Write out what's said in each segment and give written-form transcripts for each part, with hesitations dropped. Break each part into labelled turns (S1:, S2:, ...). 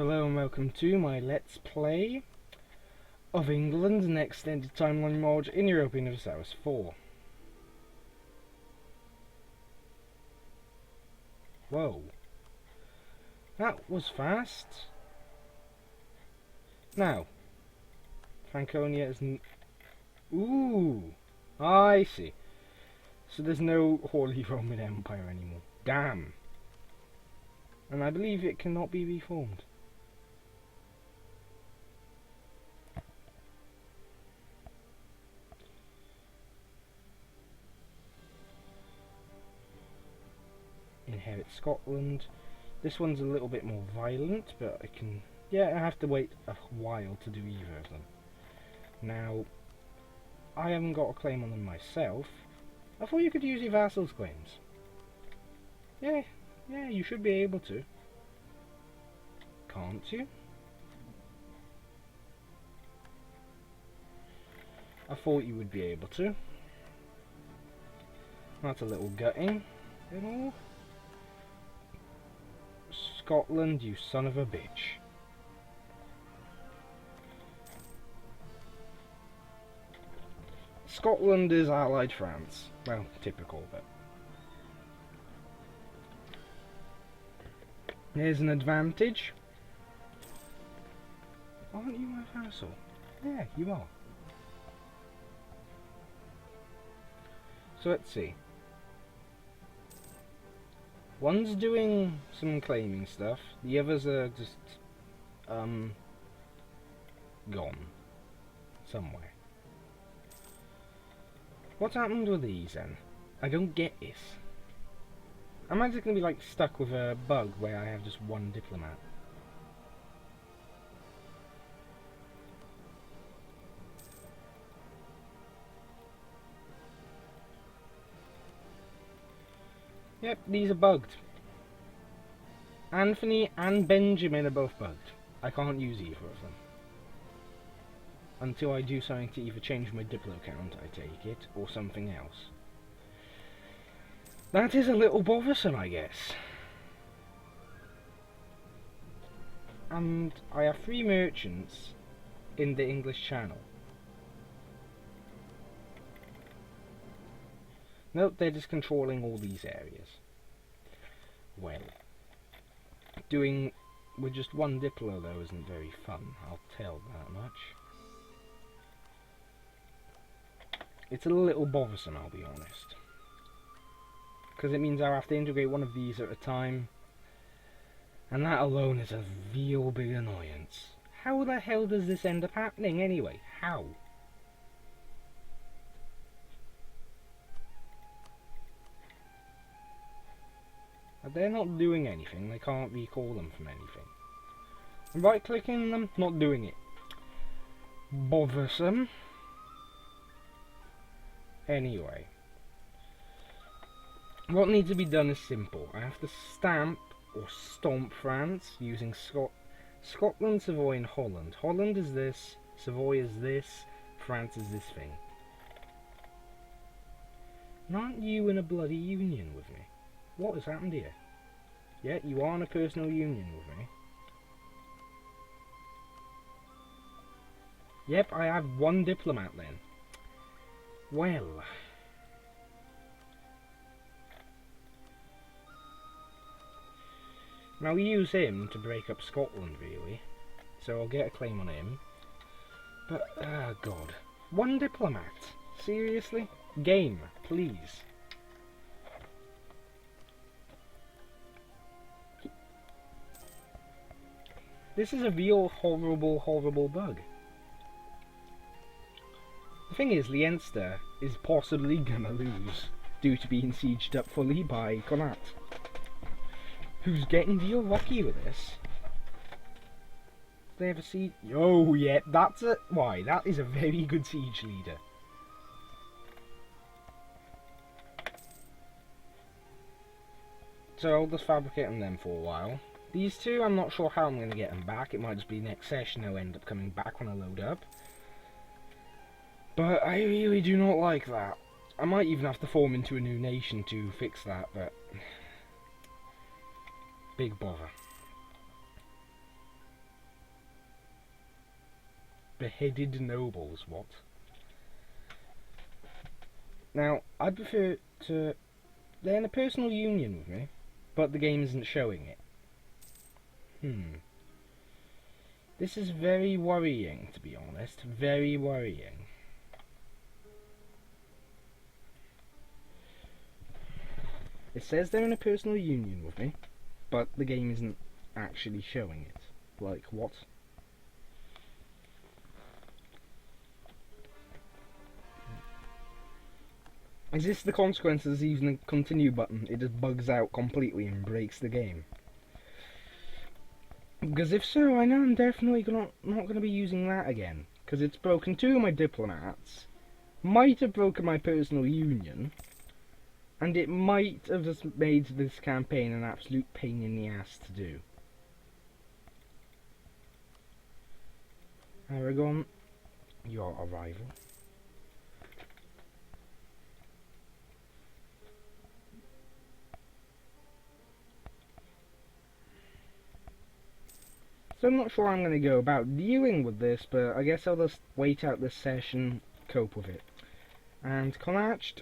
S1: Hello and welcome to my Let's Play of England and Extended Timeline mod in European Universalis 4. Whoa. That was fast. Now, Franconia isn't... Ooh! I see. So there's no Holy Roman Empire anymore. Damn. And I believe it cannot be reformed. Inherit Scotland. This one's a little bit more violent, but I can... Yeah, I have to wait a while to do either of them. Now, I haven't got a claim on them myself. I thought you could use your vassals' claims. Yeah, you should be able to. Can't you? I thought you would be able to. That's a little gutting. You know? Scotland, you son of a bitch. Scotland is allied France. Well, typical, but... Here's an advantage. Aren't you my vassal? Yeah, you are. So let's see. One's doing some claiming stuff, the others are just, gone. Somewhere. What's happened with these then? I don't get this. Am I just going to be like stuck with a bug where I have just one diplomat? Yep, these are bugged. Anthony and Benjamin are both bugged. I can't use either of them. Until I do something to either change my Diplo count, I take it, or something else. That is a little bothersome, I guess. And I have 3 merchants in the English Channel. Nope, they're just controlling all these areas. Well, doing with just one Diplo though isn't very fun, I'll tell that much. It's a little bothersome, I'll be honest. Because it means I'll have to integrate one of these at a time. And that alone is a real big annoyance. How the hell does this end up happening anyway? How? They're not doing anything, they can't recall them from anything. Right clicking them, not doing it. Bothersome. Anyway. What needs to be done is simple. I have to stamp or stomp France using Scotland, Savoy and Holland. Holland is this, Savoy is this, France is this thing. And aren't you in a bloody union with me? What has happened here? Yeah, you are in a personal union with me. Yep, I have 1 diplomat then. Well. Now we use him to break up Scotland really. So I'll get a claim on him. But, God. 1 diplomat? Seriously? Game, please. This is a real horrible, horrible bug. The thing is, Leinster is possibly gonna lose due to being sieged up fully by Connacht, who's getting real lucky with this. They have a siege. Oh, yeah, that's it. Why? That is a very good siege leader. So I'll just fabricate on them for a while. These 2, I'm not sure how I'm going to get them back. It might just be next session they'll end up coming back when I load up. But I really do not like that. I might even have to form into a new nation to fix that, but... big bother. beheaded nobles, what? Now, I'd prefer to... They're in a personal union with me, but the game isn't showing it. This is very worrying, to be honest. Very worrying. It says they're in a personal union with me, but the game isn't actually showing it. Like, what? Is this the consequences of using the continue button? It just bugs out completely and breaks the game. Because if so, I know I'm definitely not going to be using that again. Because it's broken 2 of my diplomats, might have broken my personal union, and it might have just made this campaign an absolute pain in the ass to do. Aragon, your arrival. So I'm not sure how I'm going to go about dealing with this, but I guess I'll just wait out this session, cope with it. And Connacht,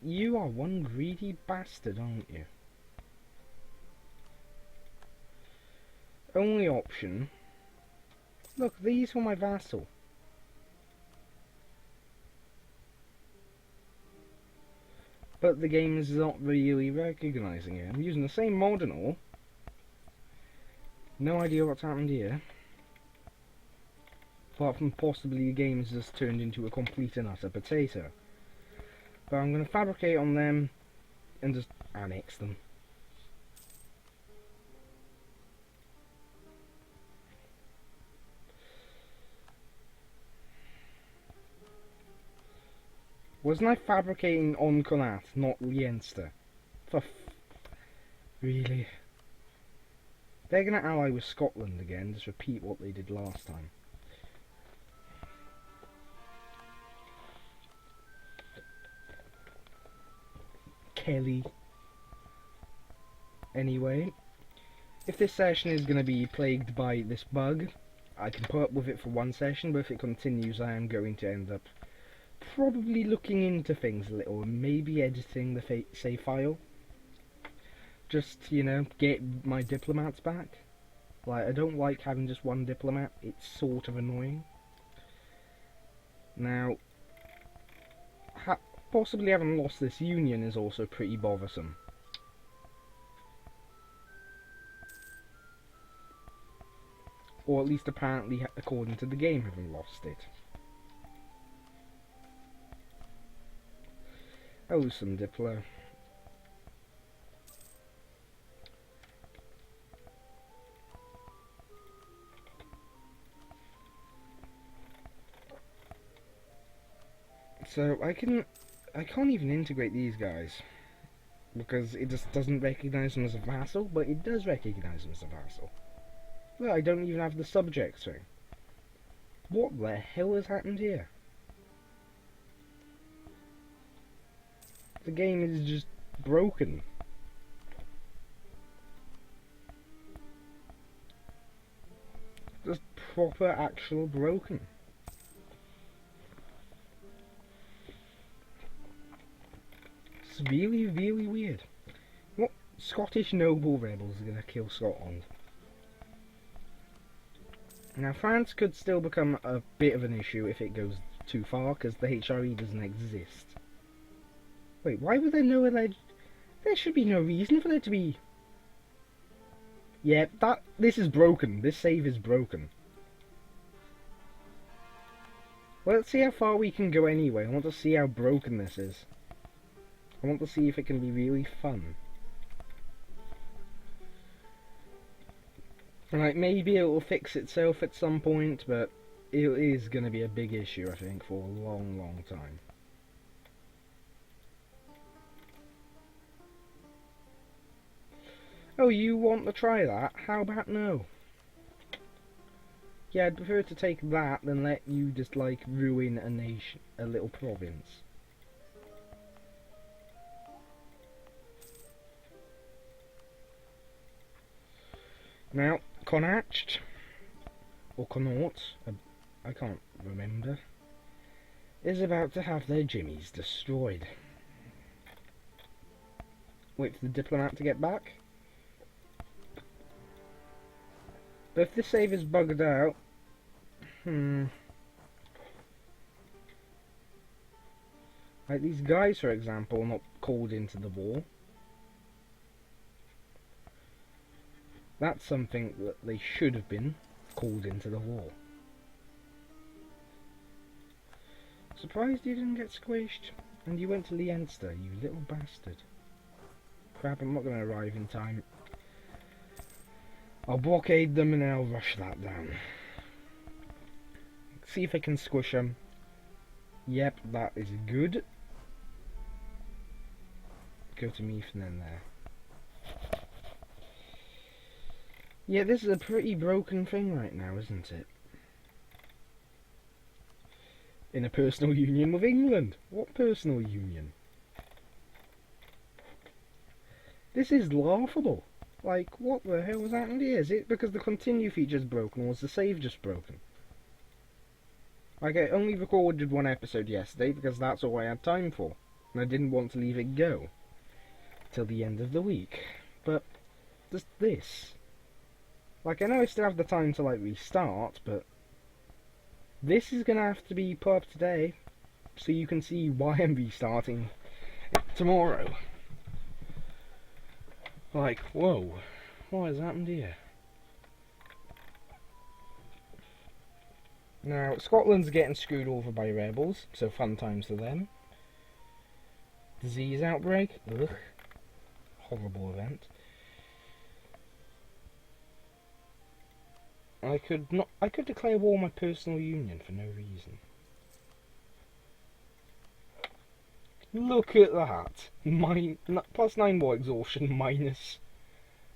S1: you are one greedy bastard, aren't you? Only option. Look, these were my vassal. But the game is not really recognising it. I'm using the same mod and all. No idea what's happened here. Apart from possibly the game has just turned into a complete and utter potato. But I'm going to fabricate on them and just annex them. Wasn't I fabricating on Connacht, not Leinster? Really? They're going to ally with Scotland again, just repeat what they did last time. Kelly. Anyway, if this session is going to be plagued by this bug, I can put up with it for one session, but if it continues I am going to end up probably looking into things a little, and maybe editing the save file. Just, you know, get my diplomats back. Like, I don't like having just one diplomat, it's sort of annoying. Now, possibly having lost this union is also pretty bothersome. Or at least apparently, according to the game, having lost it. Oh, some Diplo. So I can't even integrate these guys because it just doesn't recognize them as a vassal, but it does recognize them as a vassal. Look, I don't even have the subject thing. What the hell has happened here? The game is just broken. Just proper actual broken. It's really, really weird. What Scottish noble rebels are going to kill Scotland? Now France could still become a bit of an issue if it goes too far, because the HRE doesn't exist. Wait, why would there no alleged... There should be no reason for there to be... Yeah, this is broken. This save is broken. Well, let's see how far we can go anyway. I want to see how broken this is. I want to see if it can be really fun. Like, maybe it will fix itself at some point, but it is going to be a big issue, I think, for a long, long time. Oh, you want to try that? How about no? Yeah, I'd prefer to take that than let you just, like, ruin a nation, a little province. Now, Connacht, or Connaught, I can't remember, is about to have their jimmies destroyed. Wait for the diplomat to get back. But if this save is bugged out, like these guys, for example, are not called into the war. That's something that they should have been called into the war. Surprised you didn't get squished, and you went to Leinster, you little bastard. Crap, I'm not going to arrive in time. I'll blockade them and then I'll rush that down. See if I can squish them. Yep, that is good. Go to Meath and then there. Yeah, this is a pretty broken thing right now, isn't it? In a personal union with England. What personal union? This is laughable. Like, what the hell has happened here? Is it because the continue feature is broken, or was the save just broken? Like, I only recorded one episode yesterday because that's all I had time for, and I didn't want to leave it go till the end of the week. But just this. Like, I know I still have the time to, like, restart, but this is gonna have to be put up today, so you can see why I'm restarting tomorrow. Like, whoa, what has happened here? Now, Scotland's getting screwed over by rebels, so fun times to them. Disease outbreak, ugh, horrible event. I could declare war on my personal union for no reason. Look at that! Plus 9 war exhaustion minus.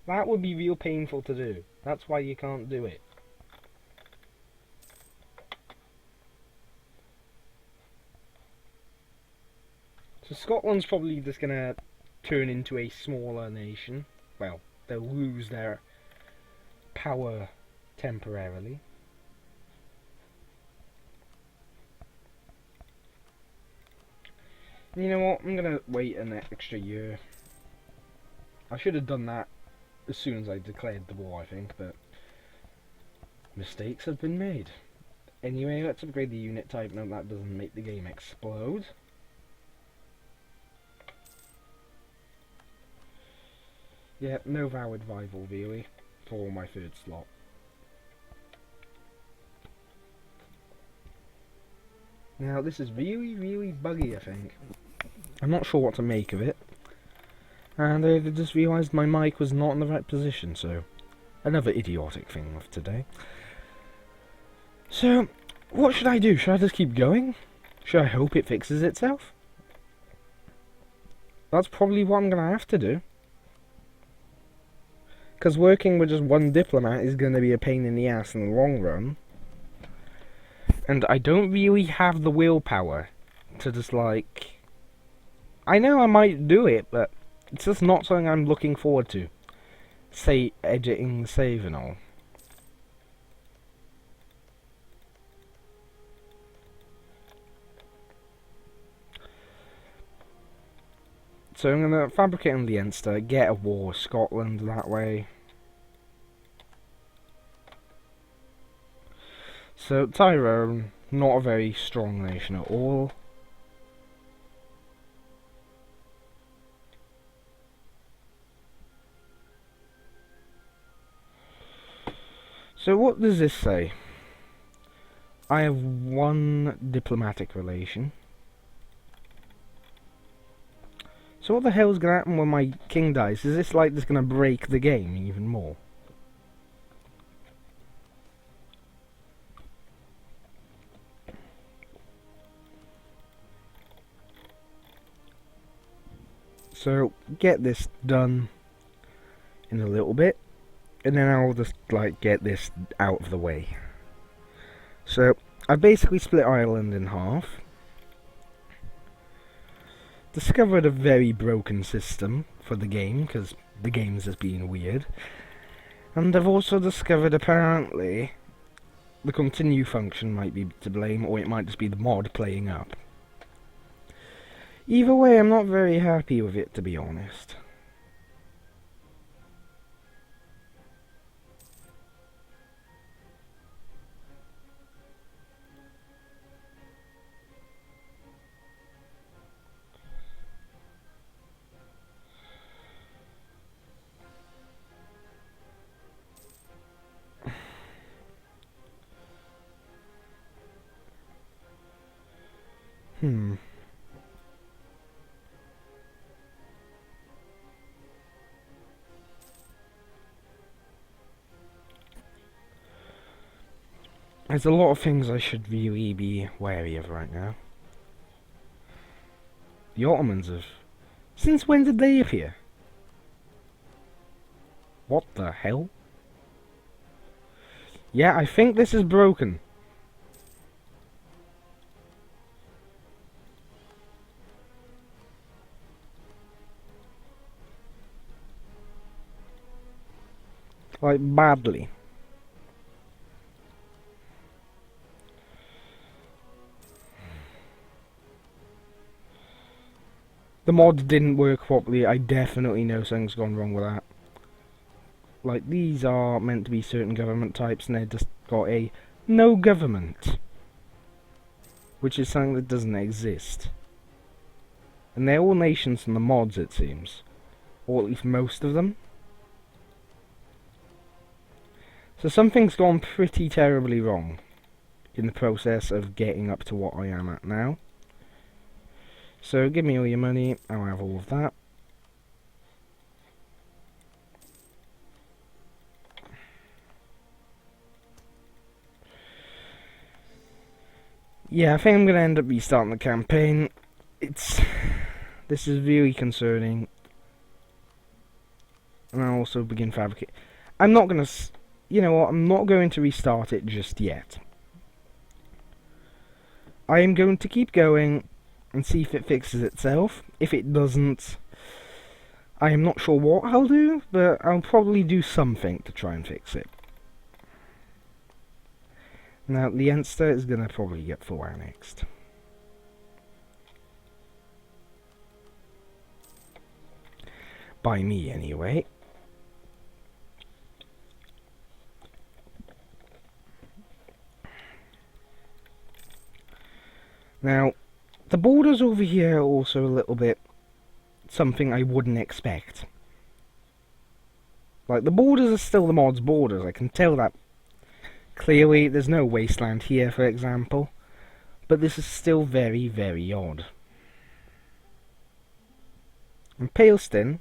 S1: That would be real painful to do. That's why you can't do it. So Scotland's probably just gonna turn into a smaller nation. Well, they'll lose their power temporarily. You know what, I'm gonna wait an extra year. I should have done that as soon as I declared the war, I think, but mistakes have been made. Anyway, let's upgrade the unit type now that doesn't make the game explode. Yeah, no valid rival really for my third slot. Now this is really buggy, I think. I'm not sure what to make of it. And I just realised my mic was not in the right position, so another idiotic thing of today. So, what should I do? Should I just keep going? Should I hope it fixes itself? That's probably what I'm going to have to do. Because working with just one diplomat is going to be a pain in the ass in the long run. And I don't really have the willpower to just, like... I know I might do it, but it's just not something I'm looking forward to. Say, editing the save and all. So I'm going to fabricate on Leinster, get a war with Scotland that way. So Tyrone, not a very strong nation at all. So what does this say? I have one diplomatic relation. So what the hell is going to happen when my king dies? Is this like just going to break the game even more? So get this done in a little bit, and then I'll just like get this out of the way. So I basically split Ireland in half. Discovered a very broken system for the game, because the game's just being weird. And I've also discovered apparently the continue function might be to blame, or it might just be the mod playing up. Either way, I'm not very happy with it, to be honest. There's a lot of things I should really be wary of right now. The Ottomans have... Since when did they appear? What the hell? Yeah, I think this is broken. Like, badly. The mod didn't work properly. I definitely know something's gone wrong with that. Like, these are meant to be certain government types, and they just got a no government. Which is something that doesn't exist. And they're all nations from the mods, it seems. Or at least most of them. So something's gone pretty terribly wrong in the process of getting up to what I am at now. So give me all your money, I'll have all of that. Yeah, I think I'm going to end up restarting the campaign. This is really concerning. And I'll also begin fabricating. I'm not going to... You know what, I'm not going to restart it just yet. I am going to keep going and see if it fixes itself. If it doesn't, I am not sure what I'll do, but I'll probably do something to try and fix it. Now, Leinster is going to probably get full annexed. By me, anyway. Now, the borders over here are also a little bit something I wouldn't expect. Like, the borders are still the mod's borders, I can tell that clearly. There's no wasteland here, for example. But this is still very, very odd. And Palestine,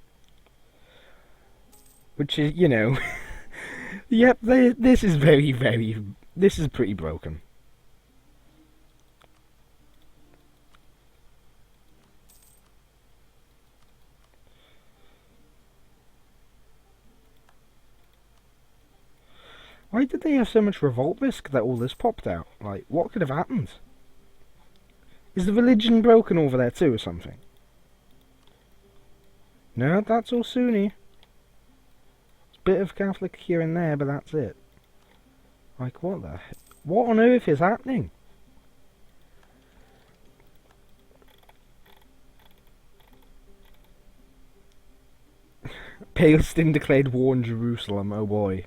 S1: which is, you know... Yep, this is very, very... This is pretty broken. Why did they have so much revolt risk that all this popped out? Like, what could have happened? Is the religion broken over there too, or something? No, that's all Sunni. Bit of Catholic here and there, but that's it. Like, what the... What on earth is happening? Palestine declared war on Jerusalem, oh boy.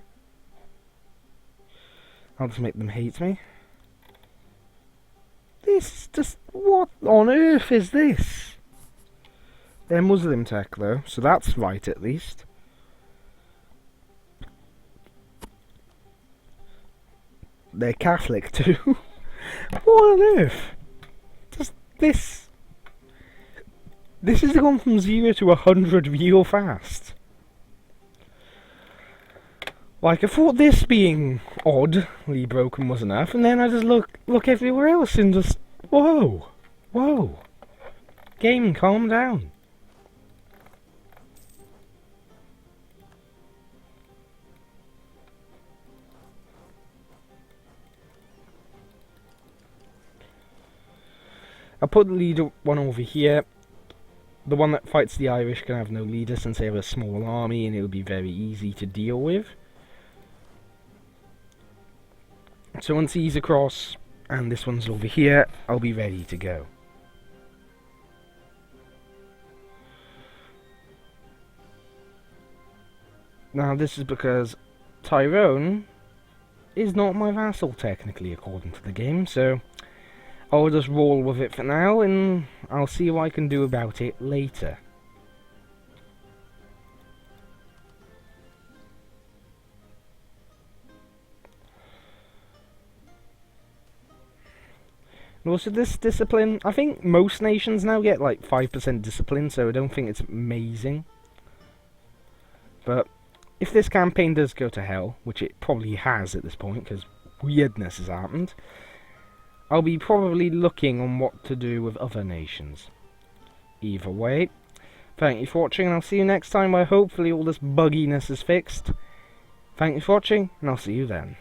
S1: I'll just make them hate me. This is just... What on earth is this? They're Muslim tech though, so that's right at least. They're Catholic too. What on earth? Just this... This has gone from 0 to 100 real fast. Like, I thought this being oddly broken was enough, and then I just look everywhere else and just... Whoa! Whoa! Game, calm down. I'll put the leader one over here. The one that fights the Irish can have no leader since they have a small army and it will be very easy to deal with. So once he's across and this one's over here, I'll be ready to go. Now this is because Tyrone is not my vassal technically according to the game, so I'll just roll with it for now and I'll see what I can do about it later. And also this discipline, I think most nations now get like 5% discipline, so I don't think it's amazing. But if this campaign does go to hell, which it probably has at this point, because weirdness has happened, I'll be probably looking on what to do with other nations. Either way, thank you for watching, and I'll see you next time where hopefully all this bugginess is fixed. Thank you for watching, and I'll see you then.